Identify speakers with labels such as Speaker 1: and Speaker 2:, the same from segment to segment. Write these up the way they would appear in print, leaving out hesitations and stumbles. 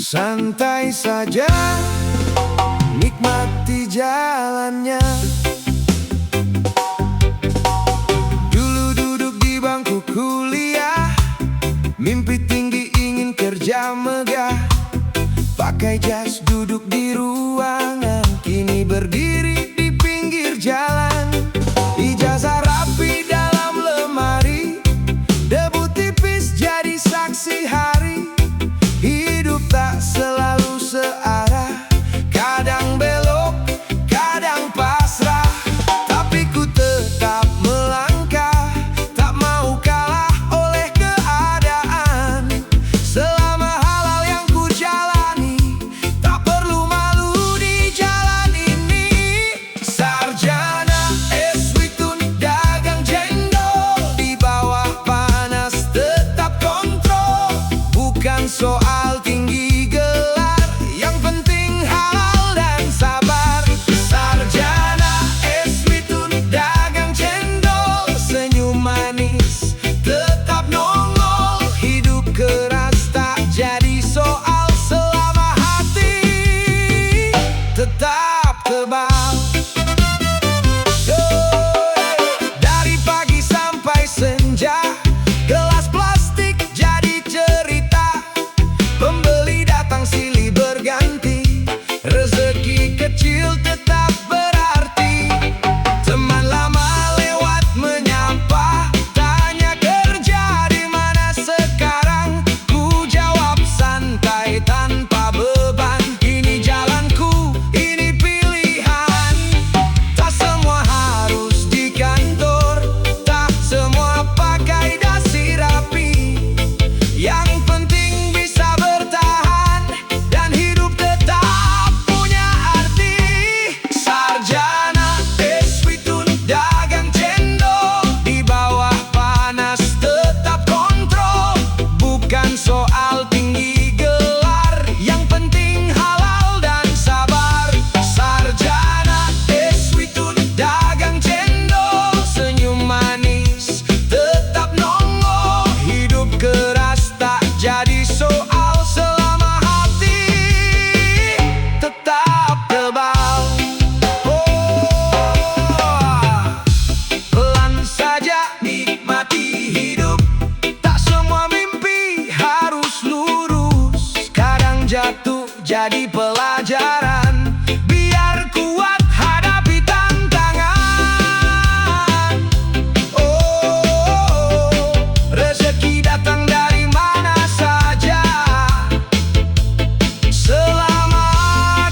Speaker 1: Santai saja, nikmati jalannya. Dulu duduk di bangku kuliah, mimpi tinggi ingin kerja megah. Pakai jas duduk di ruangan, kini berdiri di pinggir jalan. Ijazah rapi dalam lemari, debu tipis jadi saksi hari. Hidup tak selalu searah, kadang belok, kadang pasrah. Tapi ku tetap melangkah, tak mau kalah oleh keadaan. Selama halal yang ku jalani, tak perlu malu di jalan ini. Sarjana Eswitun dagang cendol, di bawah panas tetap kontrol. Bukan soal tinggi gelar, yang penting halal dan sabar. Sarjana Eswitun dagang cendol, senyum manis tetap nongol. Hidup keras tak jadi soal, selama hati tetap tebal. Dari pagi sampai senja, gelas plastik jadi cerita. Pembeli datang silih berganti, rezeki kecil tetap berarti. Teman lama lewat menyapa, tanya kerja di mana sekarang. Ku jawab santai tanpa beban, ini jalanku, ini pilihan. Tak semua harus di kantor, tak semua pakai dasi rapi. Yang penting bisa bertahan, dan hidup tetap punya arti. Sarjana Eswitun dagang cendol, di bawah panas tetap kontrol. Bukan soal tinggi gelar, yang penting halal dan sabar. Sarjana Eswitun dagang cendol, senyum manis tetap nongol. Hidup keras tak jadi soal, selama hati tetap tebal. Pelan saja nikmati hidup, tak semua mimpi harus lurus. Kadang jatuh jadi pelajaran, biar kuat hadapi tantangan. Rezeki datang dari mana saja, selama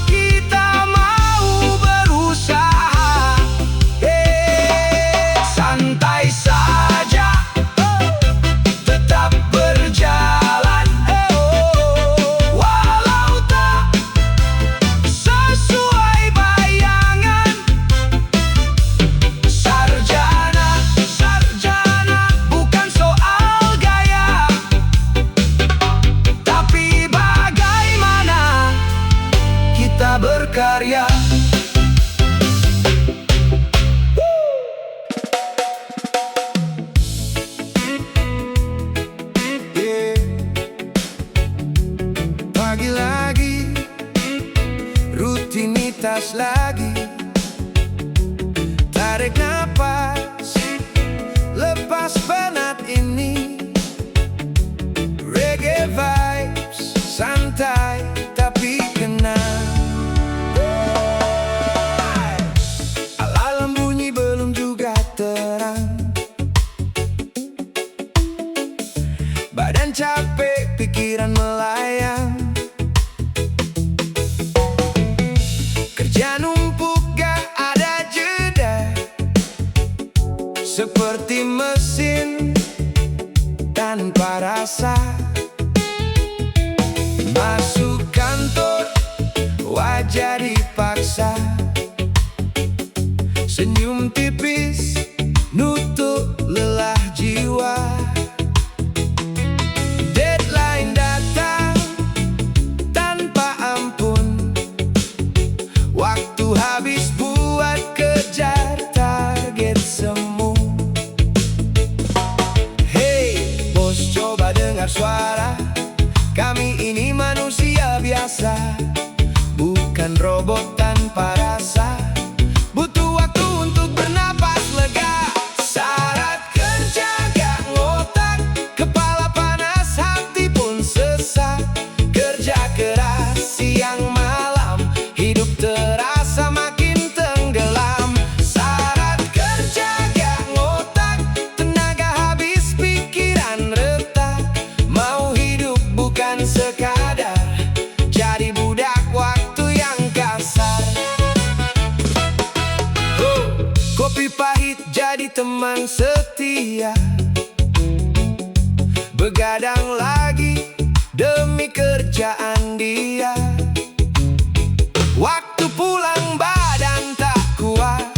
Speaker 1: kita mau berusaha. Santai saja, tetap berjalan. Walau tak sesuai bayangan. Sarjana, sarjana bukan soal gaya, tapi bagaimana kita berkarya. Pagi lagi, rutinitas lagi. Tarik napas, lepas penat ini. Reggae vibes, santai tapi kena. Alarm bunyi belum juga terang, badan capek, pikiran melayang. Kerja numpuk gak ada jeda, seperti mesin tanpa rasa. Masuk kantor, wajah dipaksa. Senyum tipis, nutup lelah jiwa. Deadline datang tanpa ampun, waktu habis buat kejar target semu. Hey bos, coba dengar suara, kami ini manusia biasa. teman setia, begadang lagi demi kerjaan dia. Waktu pulang badan tak kuat,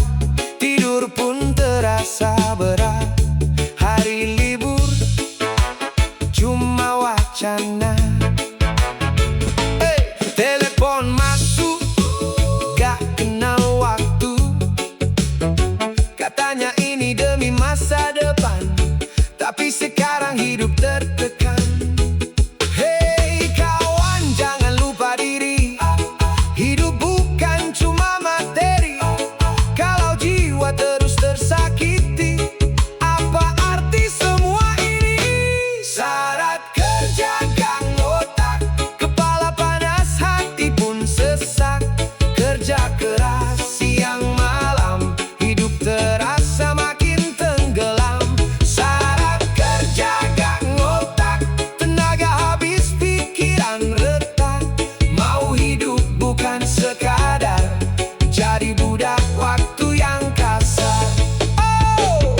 Speaker 1: tidur pun terasa berat. Hari libur cuma wacana. Telepon masuk, gak kenal waktu. Katanya ini demi masa depan, tapi sekarang hidup tertekan. Hei kawan, jangan lupa diri. Hidup bukan cuma materi. Kalau jiwa terus tersakiti, apa arti semua ini? Syarat kerja gang otak, kepala panas, hati pun sesak. Kerja keras siang malam, hidup terasa makin tenggelam. Syarat kerja gang otak, tenaga habis, pikiran retak. Mau hidup bukan sekadar jadi budak waktu yang kasar. Oh,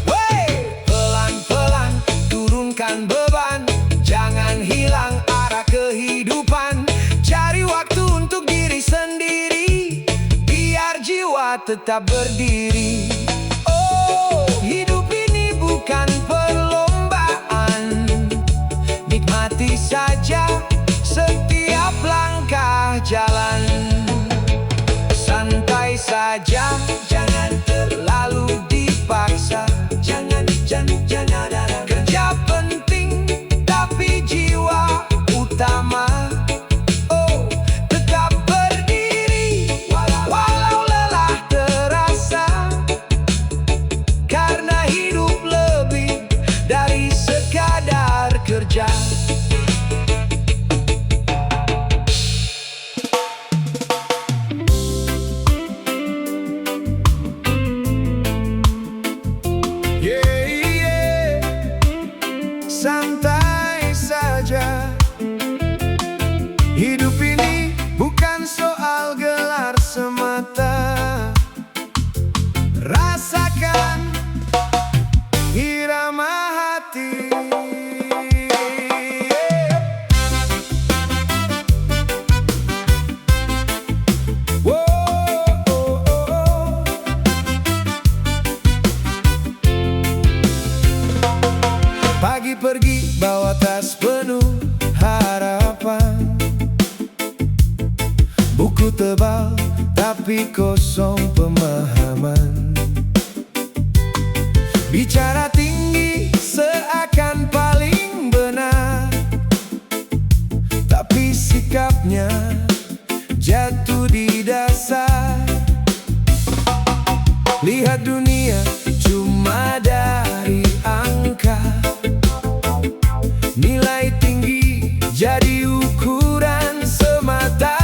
Speaker 1: wey, pelan-pelan turunkan beban, jangan hilang arah kehidupan. Cari waktu untuk diri sendiri, biar jiwa tetap berdiri. Oh, hidup ini bukan perlombaan, nikmati saja setiap langkah jalan. Santai saja, jangan terlalu dipaksa. Jangan kerja penting, tapi jiwa utama. Oh, tetap berdiri walau lelah terasa, karena hidup lebih dari sekadar kerja. Santai saja, hidup ini bukan soal gelar semata. Rasakan irama hati. Pagi pergi bawa tas penuh harapan, buku tebal tapi kosong pemahaman. Bicara tinggi seakan paling benar, tapi sikapnya jatuh di dasar. Lihat dunia cuma dari angka, nilai tinggi jadi ukuran semata,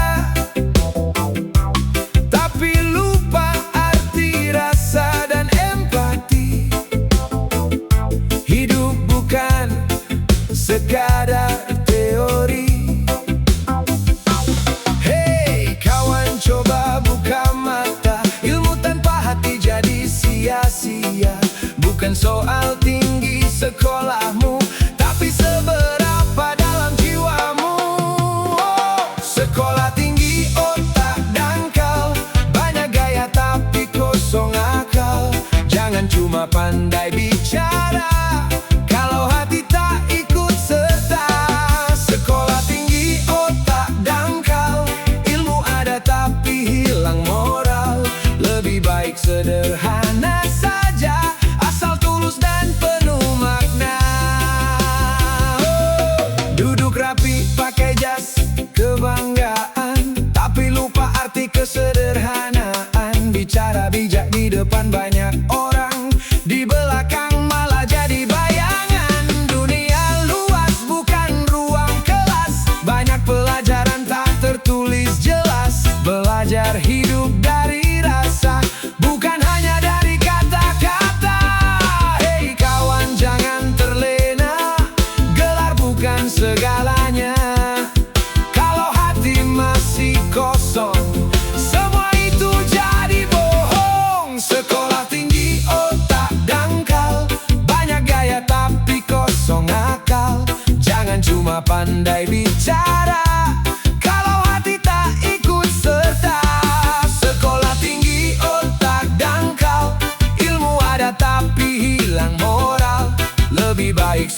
Speaker 1: tapi lupa arti rasa dan empati. Hidup bukan sekadar teori. Hei kawan, coba buka mata, ilmu tanpa hati jadi sia-sia. Bukan soal tinggi sekolahmu, tapi seberapa dalam jiwamu. Oh, sekolah tinggi otak dangkal, banyak gaya tapi kosong akal. Jangan cuma pandai bicara kalau hati tak ikut serta. Sekolah tinggi otak dangkal, ilmu ada tapi hilang moral. Lebih baik sederhana saja, asal tulus dan penuh makna. Duduk rapi pakai jas kebanggaan, tapi lupa arti kesederhanaan. Bicara bijak di depan banyak orang, di belakang malah jadi bayangan. Dunia luas bukan ruang kelas, banyak pelajaran tak tertulis jelas. Belajar hidup dari rasa, bukan hanya dari kata-kata. Hei kawan, jangan terlena, gelar bukan segalanya. Kalau hati masih kosong, semua itu jadi bohong. Sekolah tinggi otak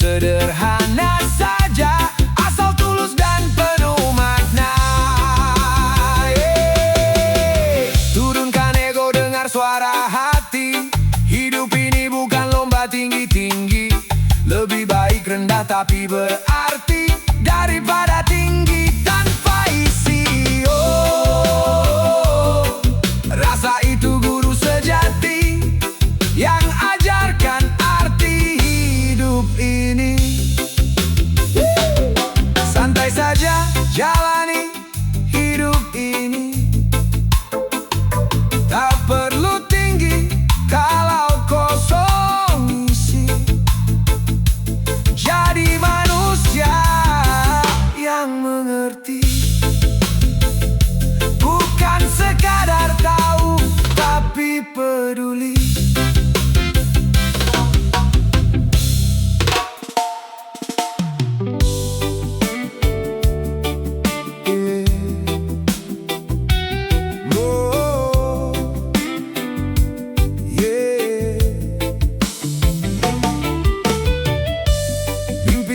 Speaker 1: Sederhana saja, asal tulus dan penuh makna. Turunkan ego, dengar suara hati. Hidup ini bukan lomba tinggi-tinggi. Lebih baik rendah tapi berarti daripada tinggi tanpa isi. Oh, rasa itu guru sejati yang ajarkan arti hidup ini. Santai saja jalani hidup ini, tak perlu tinggi kalau kosong isi. Jadi manusia yang mengerti, bukan sekadar tahu tapi peduli.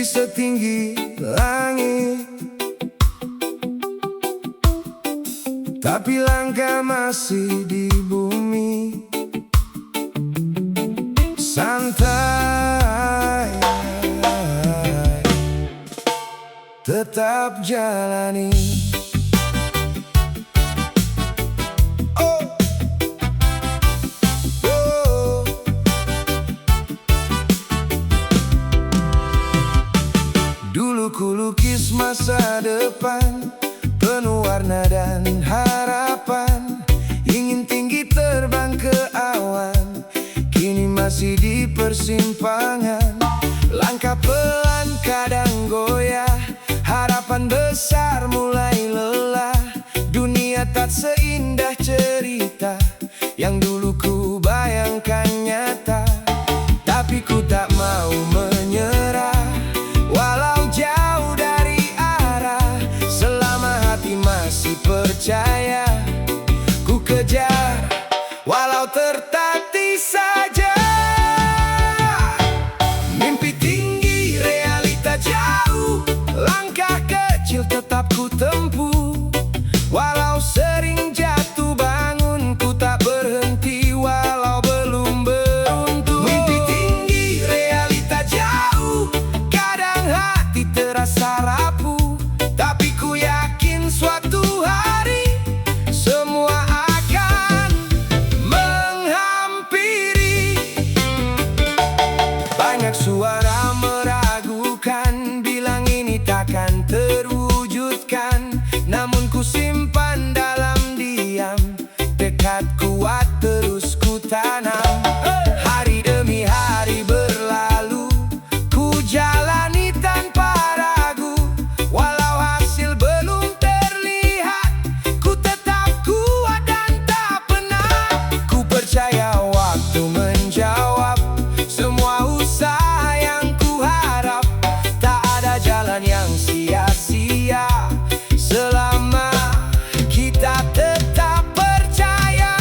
Speaker 1: Setinggi langit, tapi langkah masih di bumi. Santai, tetap jalani. Dulu ku lukis masa depan, penuh warna dan harapan. Ingin tinggi terbang ke awan, kini masih di persimpangan. Langkah pelan kadang goyah, harapan besar mulai lelah. Dunia tak seindah cerita yang dulu ku bayangkan nyata. Tapi ku tak mau menyerah, walau jauh dari arah. Selama hati masih percaya, ku kejar walau tertatih saja. Mimpi tinggi, realita jauh, langkah kecil tetap ku tempuh. Walau sering jatuh bangun, ku tak berhenti walau belum beruntung. Mimpi tinggi, realita jauh, kadang hati terasa rapuh. Tapi ku yakin suatu hari semua akan menghampiri. Banyak suara meragukan, bilang ini takkan terwujudkan. Namun ku simpan dalam diam, tekad kuat terus ku tanam. Hari demi hari berlalu, ku jalani tanpa ragu. Walau hasil belum terlihat, ku tetap kuat dan tak penat. Ku percaya waktu menjawab semua usaha yang ku harap. Tak ada jalan yang sia-sia selama kita tetap percaya.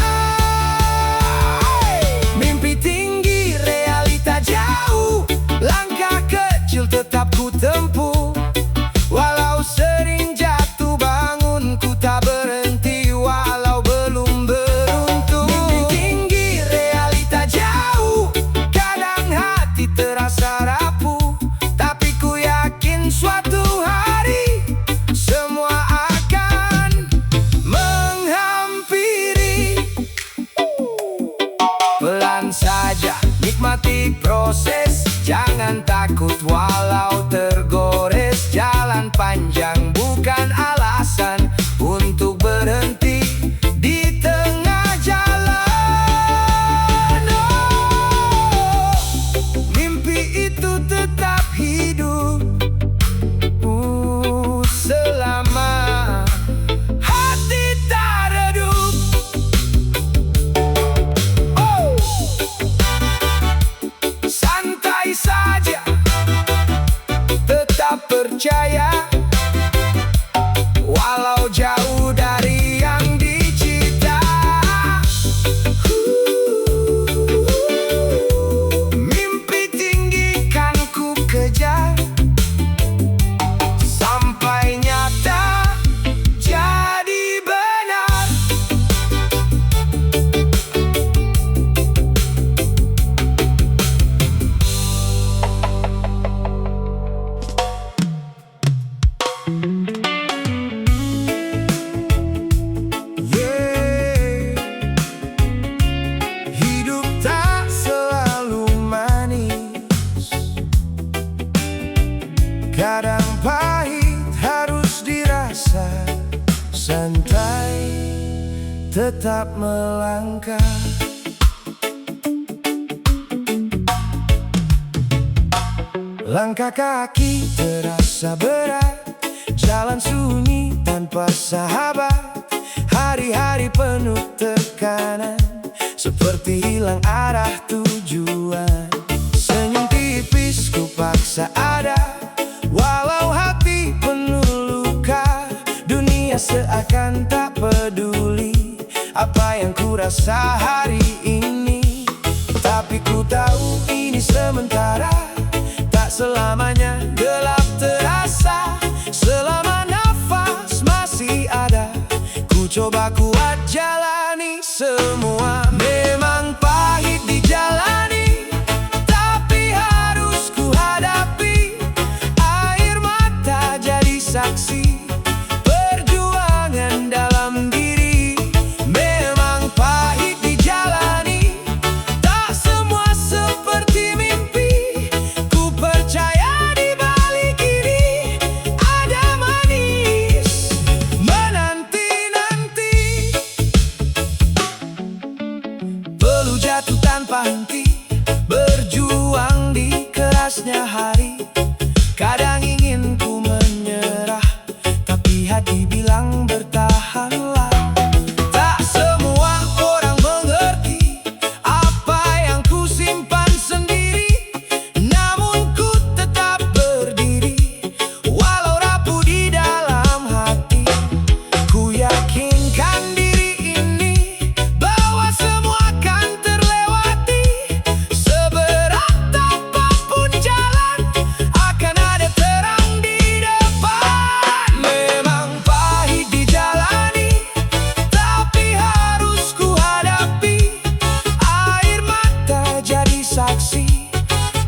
Speaker 1: tetap melangkah. Langkah kaki terasa berat, jalan sunyi tanpa sahabat. Hari-hari penuh tekanan, seperti hilang arah tujuan. Senyum tipis ku paksa ada, walau hati penuh luka. Dunia seakan tak peduli apa yang ku rasa hari ini. Tapi ku tahu ini sementara, tak selamanya gelap terasa. Selama nafas masih ada, ku coba kuat jalani semua. Memang pahit dijalani, tapi harus ku hadapi. Air mata jadi saksi perjuangan dalam diri. Memang pahit dijalani, tak semua seperti mimpi. Ku percaya di balik ini ada manis menanti-nanti. Perlu jatuh tanpa henti, berjuang di kerasnya hari. Kadang ingin ku menyerah, tapi hati bilang bertahanlah. Tak semua orang mengerti apa yang ku simpan sendiri, namun ku tetap berdiri, walau rapuh di dalam hati. Ku yakinkan diri ini bahwa semua akan terlewati. Seberat apapun jalan, akan ada terang di depan. Memang pahit dijalani, tapi harus ku hadapi. Air mata jadi saksi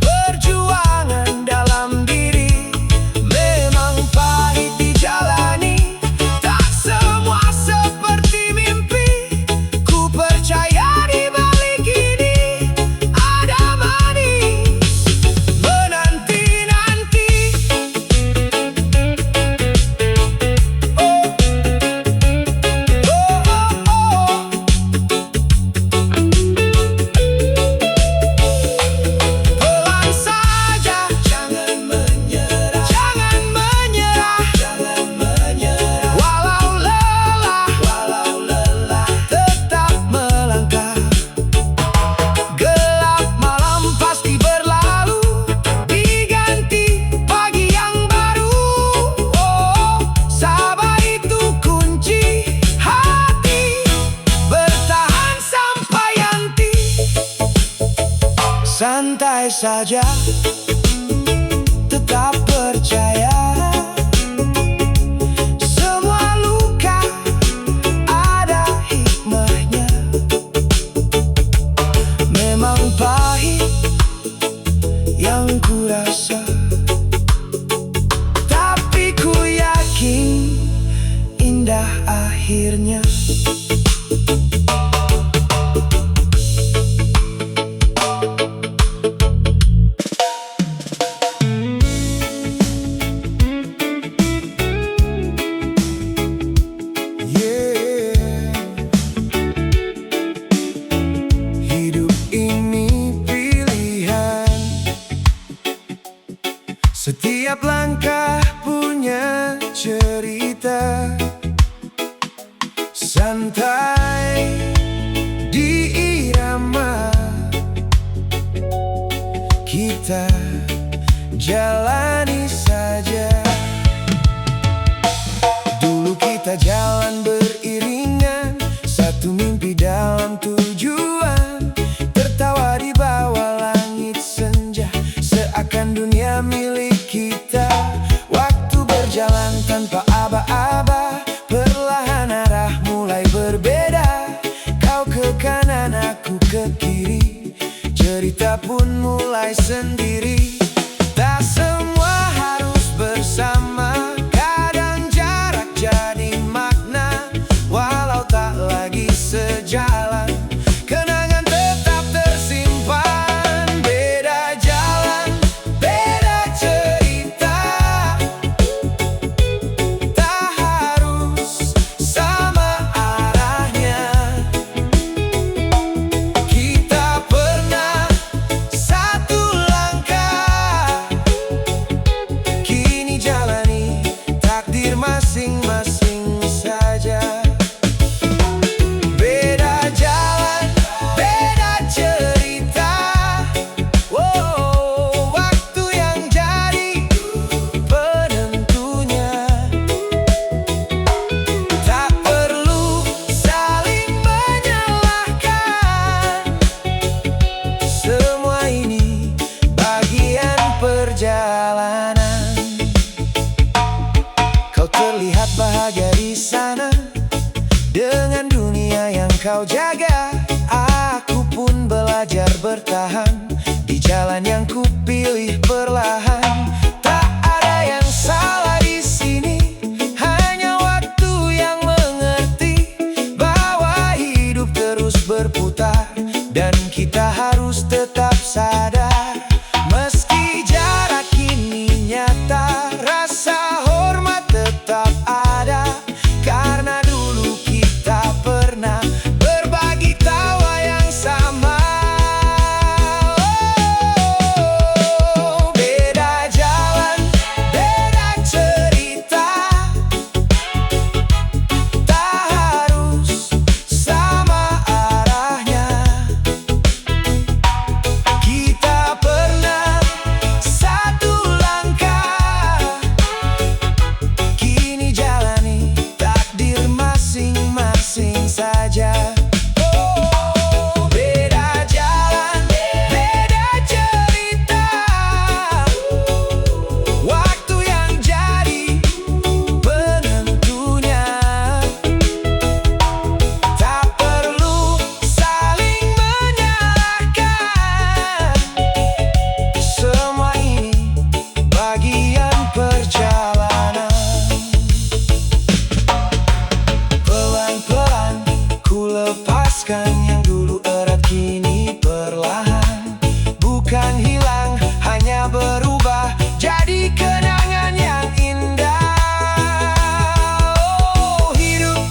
Speaker 1: perjuangan dalam diri. Memang pahit dijalani, tak semua seperti mimpi. Ku percaya di balik ini ada manis menanti-nanti. Oh, oh, oh, oh. Pelan saja, jangan menyerah, jangan menyerah, jangan menyerah. Walau lelah, tetap melangkah. Gelap malam pasti berlalu, diganti pagi yang baru. Oh, sabar itu kunci hati, bertahan sampai nanti. Santai saja, tetap percaya. Semua luka ada hikmahnya. Memang pahit yang ku rasa, tapi ku yakin indah akhirnya. Hidup ini pilihan, setiap langkah punya cerita. Santai di irama, kita jalani saja. Dulu kita jalan beriringan, satu mimpi dalam tujuan. Tertawa di bawah langit senja, seakan dunia milik kita. Waktu berjalan tanpa aba-aba, perlahan arah mulai berbeda. Kau ke kanan, aku ke kiri, cerita pun mulai sendiri. Tak semua harus bersama, kadang jarak jadi makna. Walau tak lagi sejalan, kenangan tetap tersimpan. Beda jalan, beda cerita, tak harus sama arahnya. kau jaga, aku pun belajar bertahan di jalan yang kupilih perlahan. Tak ada yang salah di sini, hanya waktu yang mengerti bahwa hidup terus berputar dan kita harus tetap sadar. Meski jarak kini nyata, rasa hormat tetap ada, karena dulu kita pernah berbagi tawa yang sama. Oh, beda jalan, beda cerita, tak harus sama arahnya. Kita pernah satu langkah, kini jalani takdir masing-masing saja. Oh, beda jalan, beda cerita, waktu yang jadi penentunya. Tak perlu saling menyalahkan, semua ini bagian perjalanan. Pelan-pelan ku lepaskan yang dulu erat, kini perlahan. Bukan hilang, hanya berubah jadi kenangan yang indah. Oh, hidup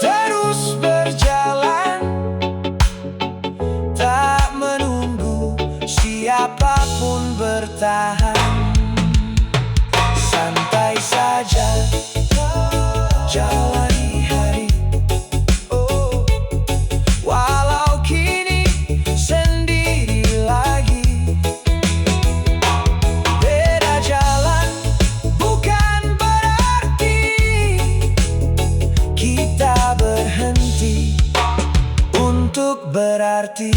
Speaker 1: terus berjalan, tak menunggu siapapun, bertahan. Santai saja jalani hari, oh, walau kini sendiri lagi. Beda jalan bukan berarti kita berhenti untuk berarti.